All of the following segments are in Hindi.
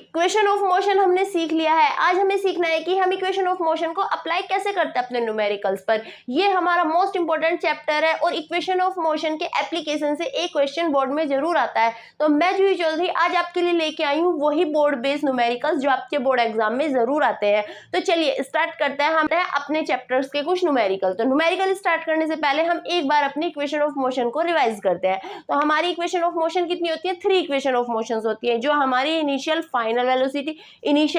इक्वेशन ऑफ मोशन हमने सीख लिया है। आज हमें सीखना है कि हम इक्वेशन ऑफ मोशन को अप्लाई कैसे करते हैं अपने न्यूमेरिकल्स पर। ये हमारा मोस्ट इंपॉर्टेंट चैप्टर है और इक्वेशन ऑफ मोशन के एप्लीकेशन से एक क्वेश्चन बोर्ड में जरूर आता है। तो मैं जूही चौधरी आज आपके लिए लेके आई हूँ वही बोर्ड बेस्ड न्यूमेरिकल्स जो आपके बोर्ड एग्जाम में जरूर आते हैं। तो चलिए स्टार्ट करते हैं हम अपने चैप्टर्स के कुछ न्यूमेरिकल। तो न्यूमेरिकल स्टार्ट करने से पहले हम एक बार अपनी इक्वेशन ऑफ मोशन को रिवाइज करते हैं। तो हमारी इक्वेशन ऑफ मोशन कितनी होती है? 3 इक्वेशन ऑफ मोशंस होती है जो हमारी initial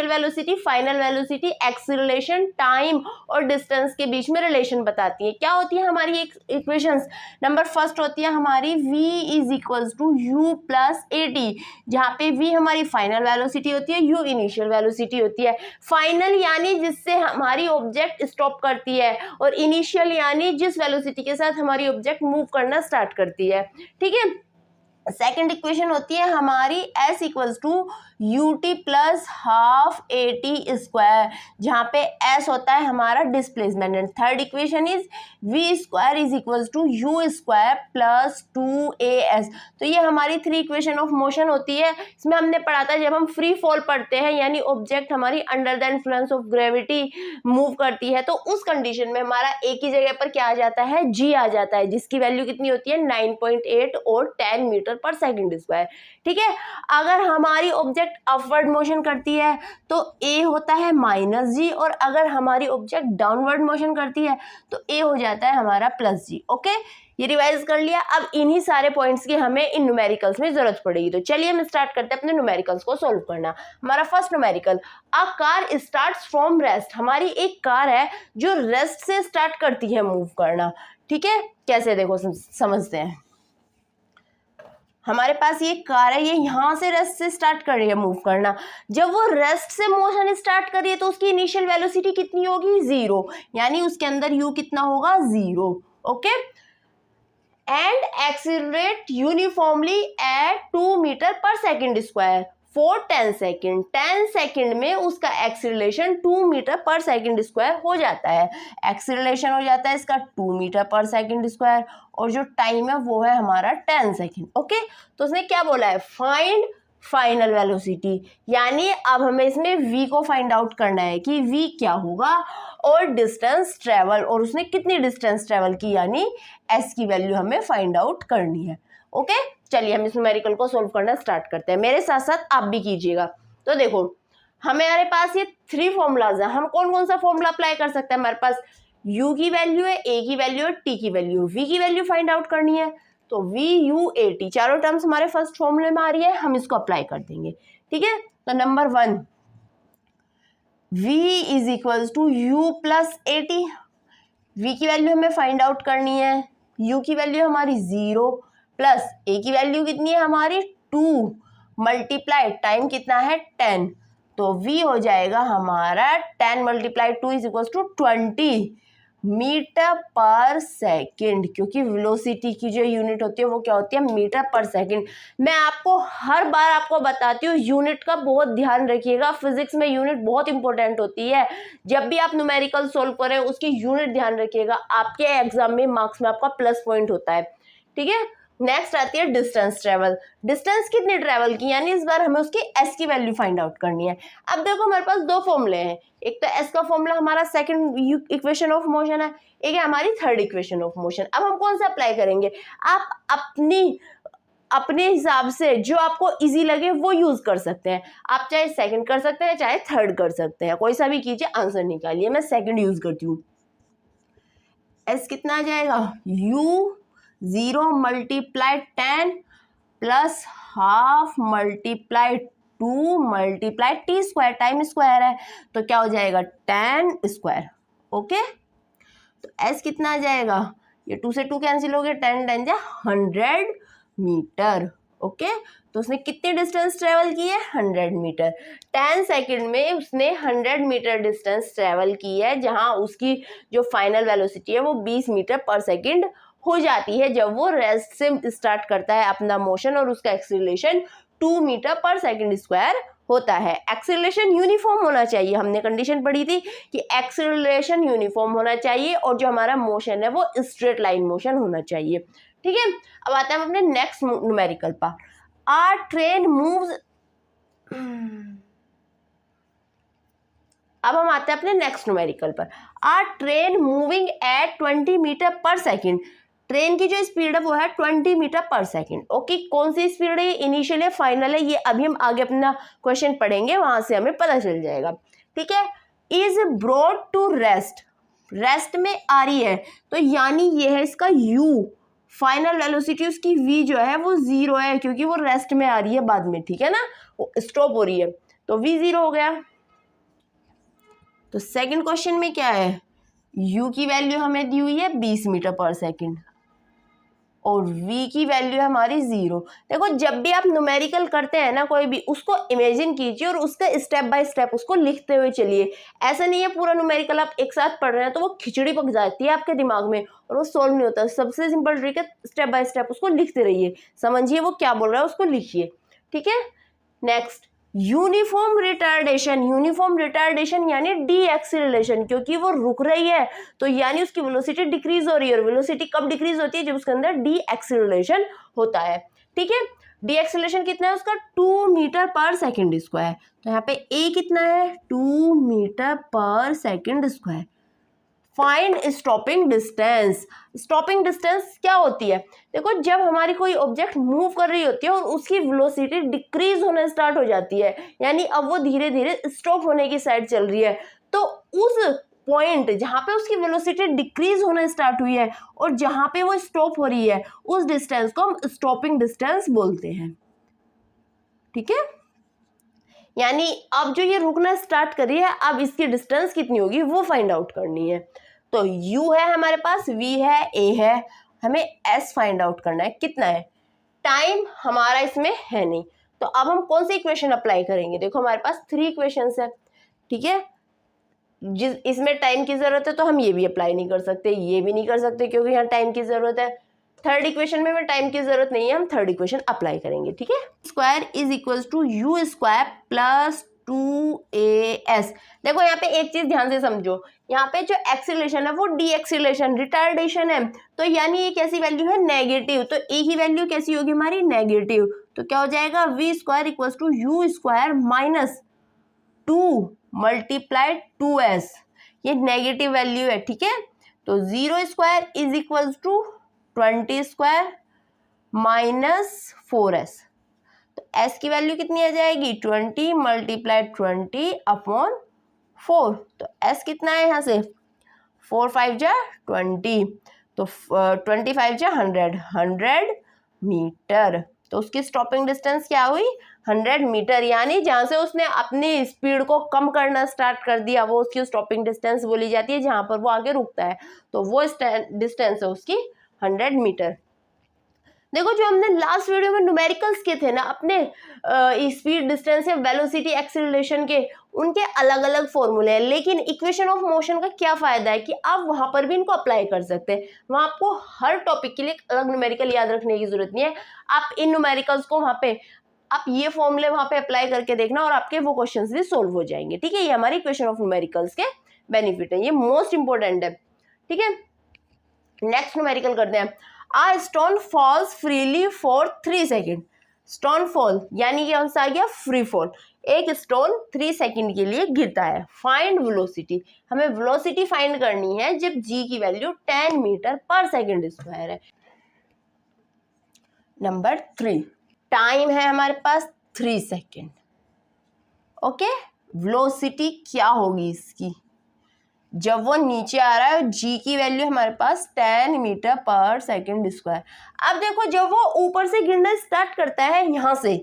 velocity, final velocity, acceleration, time और डिस्टेंस के बीच में रिलेशन बताती है। क्या होती है हमारी इक्वेशंस? नंबर फर्स्ट होती है हमारी v is equals to u plus at, जहाँ पे v हमारी फाइनल वेलोसिटी होती है, u इनिशियल वेलोसिटी होती है। फाइनल यानी जिससे हमारी ऑब्जेक्ट स्टॉप करती है और इनिशियल यानी जिस वेलोसिटी के साथ हमारी ऑब्जेक्ट मूव करना स्टार्ट करती है। ठीक है। सेकेंड इक्वेशन होती है हमारी s equals to ut plus half at square, जहाँ पे s होता है हमारा displacement. And third equation is v square is equals to u square plus 2as। तो ये हमारी 3 इक्वेशन ऑफ मोशन होती है। इसमें हमने पढ़ा था जब हम फ्री फॉल पढ़ते हैं यानी ऑब्जेक्ट हमारी under the influence of gravity move करती है, तो उस कंडीशन में हमारा एक ही जगह पर क्या आ जाता है? g आ जाता है, जिसकी वैल्यू कितनी होती है? 9.8 और 10 मीटर पर सेकेंड स्क्वायर। ठीक है। अगर हमारी ऑब्जेक्ट अपवर्ड मोशन करती है तो a होता है -g, और अगर हमारी ऑब्जेक्ट डाउनवर्ड मोशन करती है तो a हो जाता है हमारा +g। ओके, ये रिवाइज कर लिया। अब इन्हीं सारे पॉइंट्स की हमें इन न्यूमेरिकल्स में जरूरत पड़ेगी। तो चलिए हम स्टार्ट करते हैं अपने न्यूमेरिकल्स को सॉल्व करना। हमारा first numerical, a car starts from rest. हमारी एक कार है जो रेस्ट से स्टार्ट करती है मूव करना। ठीक है, कैसे देखो समझते हैं। हमारे पास ये कार है, ये यहाँ से रेस्ट से स्टार्ट कर रही है मूव करना। जब वो रेस्ट से मोशन स्टार्ट कर रही है तो उसकी इनिशियल वेलोसिटी कितनी होगी? 0, यानी उसके अंदर u कितना होगा? 0। Okay. And accelerate uniformly at 2 metre per second square for 10 second. 10 second में उसका acceleration 2 metre per second square हो जाता है। एक्सीलरेशन हो जाता है इसका 2 मीटर पर सेकेंड स्क्वायर, और जो टाइम है वो है हमारा 10 सेकेंड। ओके, तो उसने क्या बोला है? फाइंड फाइनल वेलोसिटी, यानी अब हमें इसमें v को फाइंड आउट करना है कि v क्या होगा, और डिस्टेंस ट्रेवल, और उसने कितनी डिस्टेंस ट्रेवल की यानी s की वैल्यू हमें फाइंड आउट करनी है। ओके, चलिए हम इस न्यूमेरिकल को सोल्व करना स्टार्ट करते हैं। मेरे साथ साथ आप भी कीजिएगा। तो देखो हमारे पास ये 3 फॉर्मूलाज है। हम कौन कौन सा फॉर्मूला अप्लाई कर सकते हैं? हमारे पास u की वैल्यू है, a की वैल्यू है, t की वैल्यू, v की वैल्यू फाइंड आउट करनी है। तो v u a t चारों टर्म्स हमारे फर्स्ट फॉर्मूले में आ रही है, हम इसको अप्लाई कर देंगे। ठीक है, तो number 1, v is equals to u plus a t। v की वैल्यू हमें फाइंड आउट करनी है, u की वैल्यू हमारी 0 प्लस a की वैल्यू कितनी है हमारी 2 मल्टीप्लाई टाइम कितना है 10, तो v हो जाएगा हमारा 10 multiply 2 is equals to 20 metre per second, क्योंकि वेलोसिटी की जो यूनिट होती है वो क्या होती है? Metre per second. मैं आपको हर बार आपको बताती हूँ यूनिट का बहुत ध्यान रखिएगा। फिजिक्स में यूनिट बहुत इंपॉर्टेंट होती है। जब भी आप न्यूमेरिकल सोल्व करें उसकी यूनिट ध्यान रखिएगा, आपके एग्जाम में मार्क्स में आपका प्लस पॉइंट होता है। ठीक है, नेक्स्ट आती है डिस्टेंस ट्रेवल। डिस्टेंस कितनी ट्रेवल की, यानी इस बार हमें उसकी s की वैल्यू फाइंड आउट करनी है। अब देखो हमारे पास 2 फॉर्मूले हैं, एक तो s का फॉर्मूला हमारा सेकंड इक्वेशन ऑफ मोशन है, एक है हमारी थर्ड इक्वेशन ऑफ मोशन। अब हम कौन सा अप्लाई करेंगे? आप अपने हिसाब से जो आपको इजी लगे वो यूज कर सकते हैं। आप चाहे सेकंड कर सकते हैं, चाहे थर्ड कर सकते हैं, कोई सा भी कीजिए, आंसर निकालिए। मैं सेकंड यूज करती हूँ। s कितना आ जाएगा? u 0 multiply 10 plus half multiply 2 multiply t square, time square है तो क्या हो जाएगा? 10 स्क्वायर। ओके, तो s कितना आ जाएगा? ये 2 से 2 कैंसिल हो गया, 10 10 जा 100 मीटर। ओके, तो उसने कितनी डिस्टेंस ट्रेवल की है? 100 मीटर। 10 सेकंड में उसने 100 मीटर डिस्टेंस ट्रेवल की है, जहां उसकी जो फाइनल वेलोसिटी है वो 20 मीटर पर सेकंड हो जाती है जब वो रेस्ट से स्टार्ट करता है अपना मोशन, और उसका acceleration 2 metre per second square होता है। एक्सीलरेशन यूनिफॉर्म होना चाहिए, हमने कंडीशन पढ़ी थी कि एक्सीलरेशन यूनिफॉर्म होना चाहिए और जो हमारा मोशन है वो स्ट्रेट लाइन मोशन होना चाहिए। ठीक है, अब आते हैं अपने नेक्स्ट न्यूमेरिकल पर। आर ट्रेन मूव्स अब हम आते हैं अपने नेक्स्ट न्यूमेरिकल पर। आ train moving at 20 metre per second, train की जो स्पीड है वो है 20 मीटर पर सेकेंड। ओके, कौन सी स्पीड है, इनिशियल है, फाइनल है, ये अभी हम आगे अपना क्वेश्चन पढ़ेंगे, वहां से हमें पता चल जाएगा। ठीक है, is brought to rest, rest में आ रही है तो यानी ये है इसका u, फाइनल वेलोसिटी उसकी v जो है वो 0 है, क्योंकि वो रेस्ट में आ रही है बाद में, ठीक है ना, वो स्टॉप हो रही है, तो v 0 हो गया। तो सेकंड क्वेश्चन में क्या है, u की वैल्यू हमें दी हुई है 20 मीटर पर सेकंड और v की वैल्यू है हमारी 0। देखो जब भी आप न्यूमेरिकल करते हैं ना कोई भी, उसको इमेजिन कीजिए और उसका स्टेप बाय स्टेप उसको लिखते हुए चलिए। ऐसा नहीं है पूरा न्यूमेरिकल आप एक साथ पढ़ रहे हैं तो वो खिचड़ी पक जाती है आपके दिमाग में और वो सॉल्व नहीं होता। सबसे सिंपल ट्रिक है, स्टेप बाय स्टेप उसको लिखते रहिए, समझिए वो क्या बोल रहा है उसको लिखिए। ठीक है, next uniform retardation, uniform retardation यानी डी एक्सीलरेशन, क्योंकि वो रुक रही है तो यानी उसकी वेलोसिटी डिक्रीज हो रही है, और वेलोसिटी कब डिक्रीज होती है, जब उसके अंदर डी एक्सीलरेशन होता है। ठीक है, डी एक्सीलरेशन कितना है उसका 2 मीटर पर सेकेंड स्क्वायर, तो यहाँ पे ए कितना है 2 metre per second square. Find stopping distance, stopping distance क्या होती है, देखो जब हमारी कोई ऑब्जेक्ट मूव कर रही होती है और उसकी वेलोसिटी डिक्रीज होना स्टार्ट हो जाती है, यानी अब वो धीरे धीरे स्टॉप होने की साइड चल रही है, तो उस पॉइंट जहां पे उसकी वेलोसिटी डिक्रीज होना स्टार्ट हुई है और जहां पे वो स्टॉप हो रही है, उस डिस्टेंस को हम स्टॉपिंग डिस्टेंस बोलते हैं। ठीक है, यानी अब जो ये रुकना स्टार्ट कर रही है, अब इसकी डिस्टेंस कितनी होगी वो फाइंड आउट करनी है। तो u है हमारे पास, v है, a है, हमें s फाइंड आउट करना है, कितना है, टाइम हमारा इसमें है नहीं, तो अब हम कौन सी इक्वेशन अप्लाई करेंगे, देखो हमारे पास 3 इक्वेशंस है। ठीक है, जिस इसमें टाइम की जरूरत है तो हम ये भी अप्लाई नहीं कर सकते, ये भी नहीं कर सकते क्योंकि यहाँ टाइम की जरूरत है। थर्ड इक्वेशन में टाइम की जरूरत नहीं है, हम थर्ड इक्वेशन अप्लाई करेंगे। ठीक है, square is equal to u square plus 2as। देखो यहाँ पे एक चीज ध्यान से समझो, यहाँ पे जो एक्सीलरेशन है वो डी एक्सीलरेशन रिटार्डेशन है, तो यानी ये कैसी वैल्यू है नेगेटिव, तो ए की वैल्यू कैसी होगी हमारी नेगेटिव, तो क्या हो जाएगा v square equal to u square minus 2 multiply 2s, ये नेगेटिव वैल्यू है। ठीक है, तो 0 square is equal to 20 square minus 4s, तो s की वैल्यू कितनी आ जाएगी 20 मल्टीप्लाई 20 अपॉन 4, तो s कितना है यहाँ से 4 5 जा 20, तो 25 जा 100 मीटर, तो उसकी स्टॉपिंग डिस्टेंस क्या हुई 100 मीटर, यानी जहाँ से उसने अपनी स्पीड को कम करना स्टार्ट कर दिया वो उसकी स्टॉपिंग डिस्टेंस बोली जाती है, जहाँ पर वो आगे रुकता है, तो वो डिस्टेंस है उसकी 100 मीटर। देखो जो हमने लास्ट वीडियो में न्यूमेरिकल्स के थे ना अपने स्पीड डिस्टेंस या वेलोसिटी एक्सीलरेशन के, उनके अलग अलग फॉर्मूले हैं, लेकिन इक्वेशन ऑफ मोशन का क्या फायदा है कि आप वहां पर भी इनको अप्लाई कर सकते हैं, वहां आपको हर टॉपिक के लिए अलग न्यूमेरिकल याद रखने की जरूरत नहीं है, आप इन न्यूमेरिकल्स को वहां पे आप ये फॉर्मूले वहां पे अप्लाई करके देखना और आपके वो क्वेश्चन भी सोल्व हो जाएंगे। ठीक है, ये हमारी इक्वेशन ऑफ न्यूमेरिकल्स के बेनिफिट है, ये मोस्ट इंपॉर्टेंट है। ठीक है, नेक्स्ट न्यूमेरिकल करते हैं। A stone falls freely for 3 second, stone fall यानी ये कौन सा आ गया फ्री फॉल, एक स्टोन 3 सेकेंड के लिए गिरता है। फाइंड वेलोसिटी, हमें वेलोसिटी फाइंड करनी है जब g की value 10 metre per second square है। नंबर 3, टाइम है हमारे पास 3 सेकेंड। ओके, वेलोसिटी क्या होगी इसकी, जब वो नीचे आ रहा है g की वैल्यू हमारे पास 10 मीटर पर सेकेंड स्क्वायर। अब देखो जब वो ऊपर से गिरना स्टार्ट करता है यहाँ से,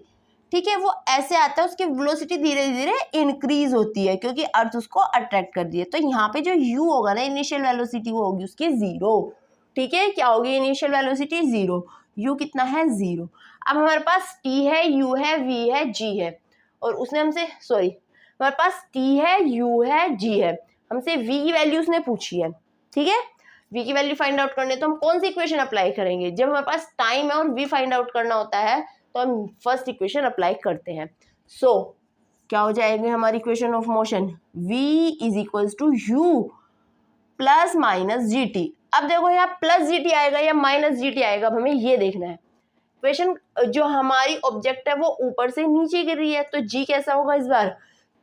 ठीक है, वो ऐसे आता है, उसकी वेलोसिटी धीरे धीरे इंक्रीज होती है क्योंकि अर्थ उसको अट्रैक्ट कर दिए, तो यहाँ पे जो u होगा ना इनिशियल वेलोसिटी वो होगी उसकी 0। ठीक है, क्या होगी इनिशियल वेलोसिटी 0, u कितना है 0। अब हमारे पास t है, u है, v है, g है, और उसने हमसे हमारे पास t है, u है, g है, हमसे v की वैल्यू उसने पूछी है। ठीक है, v की वैल्यू फाइंड आउट करने तो हम कौन सी इक्वेशन अप्लाई करेंगे, जब हमारे पास टाइम है और v फाइंड आउट करना होता है तो हम फर्स्ट इक्वेशन अप्लाई करते हैं। सो क्या हो जाएगी हमारी equation of motion, v is equals to u plus minus g t. अब देखो यहाँ प्लस जी टी आएगा या माइनस जी टी आएगा, अब हमें ये देखना है। इक्वेशन जो हमारी ऑब्जेक्ट है वो ऊपर से नीचे गिर रही है, तो g कैसा होगा इस बार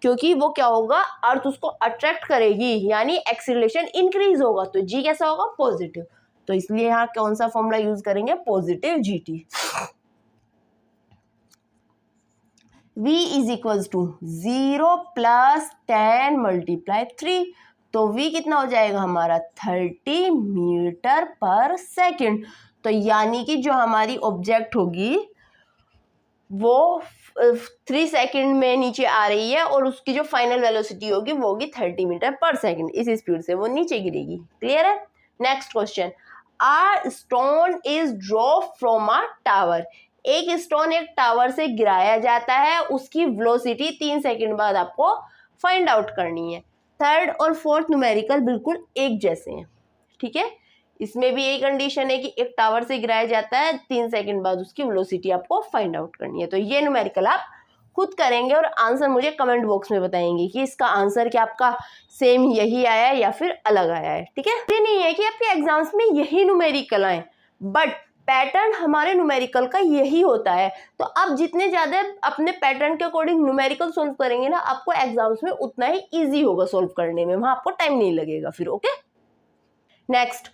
क्योंकि वो क्या होगा, अर्थ उसको अट्रैक्ट करेगी, यानी एक्सीलरेशन इंक्रीज होगा, तो जी कैसा होगा, पॉजिटिव। तो इसलिए यहाँ कौन सा फॉर्मूला यूज करेंगे, positive GT। v is equals to 0 + 10 × 3, तो v कितना हो जाएगा हमारा 30 मीटर पर सेकेंड। तो यानी कि जो हमारी ऑब्जेक्ट होगी वो 3 सेकेंड में नीचे आ रही है और उसकी जो फाइनल वेलोसिटी होगी वो होगी 30 मीटर पर सेकेंड। इस स्पीड से वो नीचे गिरेगी। क्लियर है। Next question, a stone is drop from a tower. एक स्टोन एक टावर से गिराया जाता है, उसकी वेलोसिटी 3 सेकेंड बाद आपको फाइंड आउट करनी है। थर्ड और फोर्थ न्यूमेरिकल बिल्कुल एक जैसे हैं, ठीक है। इसमें भी यही कंडीशन है कि एक टावर से गिराया जाता है, 3 सेकंड बाद उसकी वेलोसिटी आपको फाइंड आउट करनी है। तो ये न्यूमेरिकल आप खुद करेंगे और आंसर मुझे कमेंट बॉक्स में बताएंगे कि इसका आंसर क्या आपका सेम यही आया है या फिर अलग आया है, ठीक है। ये नहीं है कि आपके एग्जाम्स में यही न्यूमेरिकल आए, बट पैटर्न हमारे न्यूमेरिकल का यही होता है। तो आप जितने ज्यादा अपने पैटर्न के अकॉर्डिंग न्यूमेरिकल सोल्व करेंगे ना, आपको एग्जाम्स में उतना ही ईजी होगा सोल्व करने में, वहां आपको टाइम नहीं लगेगा फिर। Okay, next,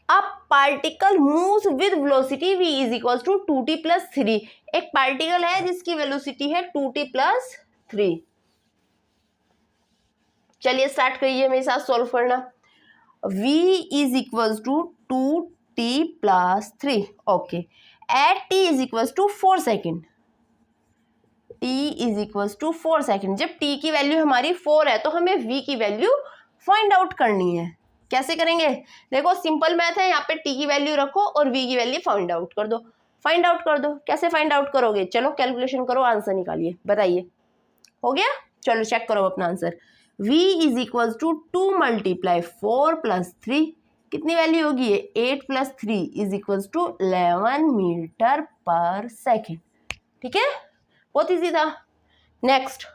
a particle moves with velocity v is equals to 2t + 3। एक पार्टिकल है जिसकी वेलोसिटी है 2t + 3। चलिए स्टार्ट करिए मेरे साथ सॉल्व करना। v is equals to 2t + 3। Okay, at t is equals to 4 second. t is equals to 4 second. जब t की वैल्यू हमारी 4 है तो हमें v की वैल्यू फाइंड आउट करनी है। कैसे करेंगे, देखो सिंपल मैथ है, यहाँ पे t की वैल्यू रखो और v की वैल्यू फाइंड आउट कर दो। फाइंड आउट कर दो, कैसे फाइंड आउट करोगे, चलो कैलकुलेशन करो, आंसर निकालिए, बताइए। हो गया, चलो चेक करो अपना answer. v is equal to 2 × 4 + 3, कितनी वैल्यू होगी, 8 + 3 is equal to 11 metre per second. ठीक है, बहुत इजी था। Next,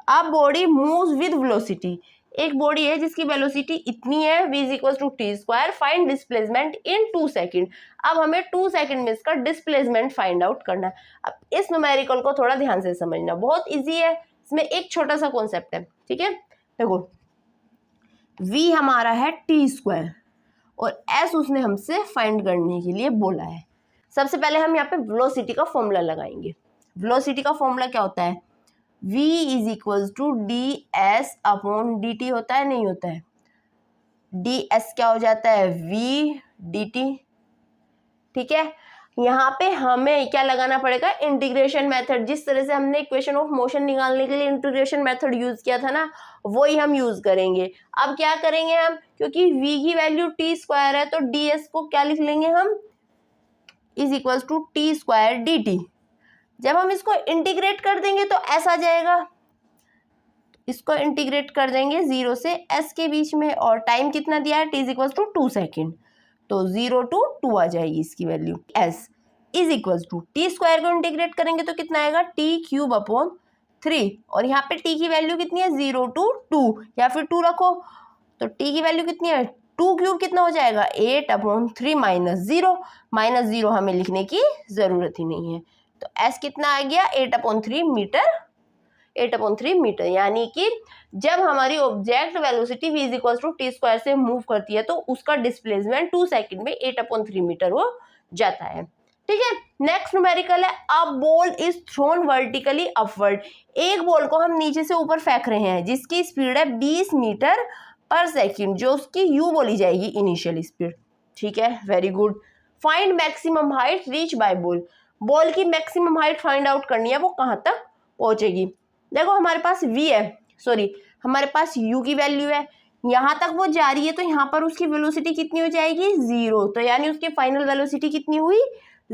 a body moves with velocity. एक बॉडी है जिसकी वेलोसिटी इतनी है, v is equal to t², find displacement in 2 second. अब हमें 2 सेकेंड में इसका डिस्प्लेसमेंट फाइंड आउट करना है। अब इस न्यूमेरिकल को थोड़ा ध्यान से समझना, बहुत इजी है, इसमें एक छोटा सा कॉन्सेप्ट है, ठीक है। देखो, v हमारा है t² और s उसने हमसे फाइंड करने के लिए बोला है। सबसे पहले हम यहाँ पे वेलोसिटी का फॉर्मूला लगाएंगे। वेलोसिटी का फॉर्मूला क्या होता है, v is equal to ds/dt होता है, नहीं होता है, ds क्या हो जाता है, v dt। ठीक है, यहाँ पे हमें क्या लगाना पड़ेगा, इंटीग्रेशन मेथड। जिस तरह से हमने इक्वेशन ऑफ मोशन निकालने के लिए इंटीग्रेशन मेथड यूज किया था ना, वही हम यूज करेंगे। अब क्या करेंगे हम, क्योंकि v की वैल्यू t² है तो ds को क्या लिख लेंगे हम, is equal to t² dt। जब हम इसको इंटीग्रेट कर देंगे तो ऐसा आ जाएगा, इसको इंटीग्रेट कर देंगे 0 से s के बीच में, और टाइम कितना दिया है, t is equal to 2 second, तो 0 to 2 आ जाएगी इसकी value. s is equal to t² को इंटीग्रेट करेंगे तो कितना आएगा, t³/3, और यहाँ पे t की वैल्यू कितनी है, 0 to 2, या फिर 2 रखो, तो t की वैल्यू कितनी है, 2³ कितना हो जाएगा, 8/3 - 0 हमें लिखने की जरूरत ही नहीं है। तो s कितना आ गया, 8/3 मीटर, 8/3 मीटर। यानी कि जब हमारी object velocity v is equal to t² से मूव करती है तो उसका डिस्प्लेसमेंट 2 सेकेंड में 8/3 मीटर हो जाता है। ठीक है, नेक्स्ट न्यूमेरिकल है, a ball is thrown vertically upward. एक बॉल को हम नीचे से ऊपर फेंक रहे हैं जिसकी स्पीड है 20 मीटर पर सेकेंड, जो उसकी u बोली जाएगी इनिशियल स्पीड। ठीक है, very good. Find maximum height reach by ball. Ball की मैक्सिमम हाइट फाइंड आउट करनी है, वो कहाँ तक पहुंचेगी। देखो हमारे पास v है, सॉरी हमारे पास u की वैल्यू है, यहाँ तक वो जा रही है, तो यहाँ पर उसकी वेलोसिटी कितनी हो जाएगी, 0। तो यानी उसकी फाइनल वेलोसिटी कितनी हुई,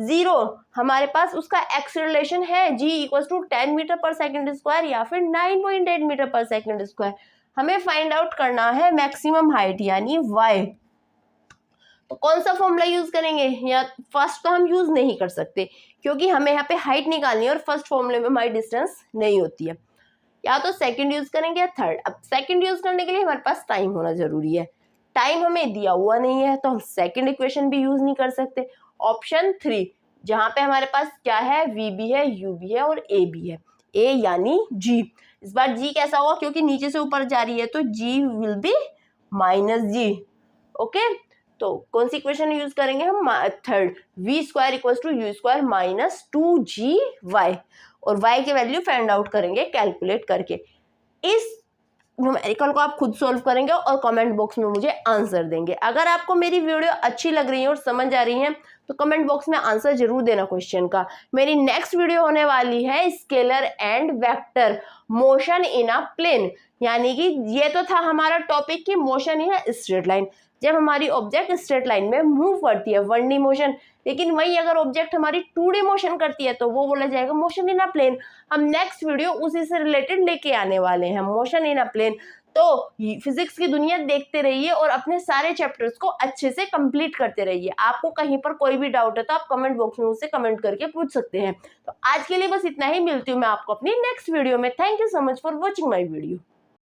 0। हमारे पास उसका एक्सेलरेशन है g equal to 10 metre per second square या फिर 9.8 मीटर पर सेकेंड स्क्वायर। हमें फाइंड आउट करना है मैक्सिमम हाइट यानी y। तो कौन सा फॉर्मूला यूज करेंगे, या फर्स्ट तो हम यूज नहीं कर सकते क्योंकि हमें यहाँ पे हाइट निकालनी है और फर्स्ट फॉर्मूले में हमारी डिस्टेंस नहीं होती है, या तो सेकंड यूज करेंगे या थर्ड। अब सेकंड यूज करने के लिए हमारे पास टाइम होना जरूरी है, टाइम हमें दिया हुआ नहीं है तो हम सेकंड इक्वेशन भी यूज नहीं कर सकते। ऑप्शन 3 जहाँ पे हमारे पास क्या है, v भी है, u भी है और a भी है, a यानी g। इस बार g कैसा होगा, क्योंकि नीचे से ऊपर जा रही है तो g will be -g। Okay, तो कौन सी इक्वेशन यूज करेंगे हम, third, v square equals to u square minus 2gy, और y के वैल्यू फाइंड आउट करेंगे कैलकुलेट करके। इस न्यूमेरिकल को आप खुद सोल्व करेंगे और कमेंट बॉक्स में मुझे आंसर देंगे। अगर आपको मेरी वीडियो अच्छी लग रही है और समझ आ रही है तो कमेंट बॉक्स में आंसर जरूर देना क्वेश्चन का। मेरी नेक्स्ट वीडियो होने वाली है scalar and vector motion in a plane, यानी कि ये तो था हमारा टॉपिक की motion in a straight line, जब हमारी ऑब्जेक्ट स्ट्रेट लाइन में मूव करती है 1D मोशन, लेकिन वही अगर ऑब्जेक्ट हमारी 2D मोशन करती है तो वो बोला जाएगा मोशन इन अ प्लेन। हम नेक्स्ट वीडियो उसी से रिलेटेड लेके आने वाले हैं, मोशन इन अ प्लेन। तो फिजिक्स की दुनिया देखते रहिए और अपने सारे चैप्टर्स को अच्छे से कंप्लीट करते रहिए। आपको कहीं पर कोई भी डाउट है तो आप कमेंट बॉक्स में मुझसे कमेंट करके पूछ सकते हैं। तो आज के लिए बस इतना ही, मिलती हूँ मैं आपको अपनी नेक्स्ट वीडियो में। Thank you so much for watching my video.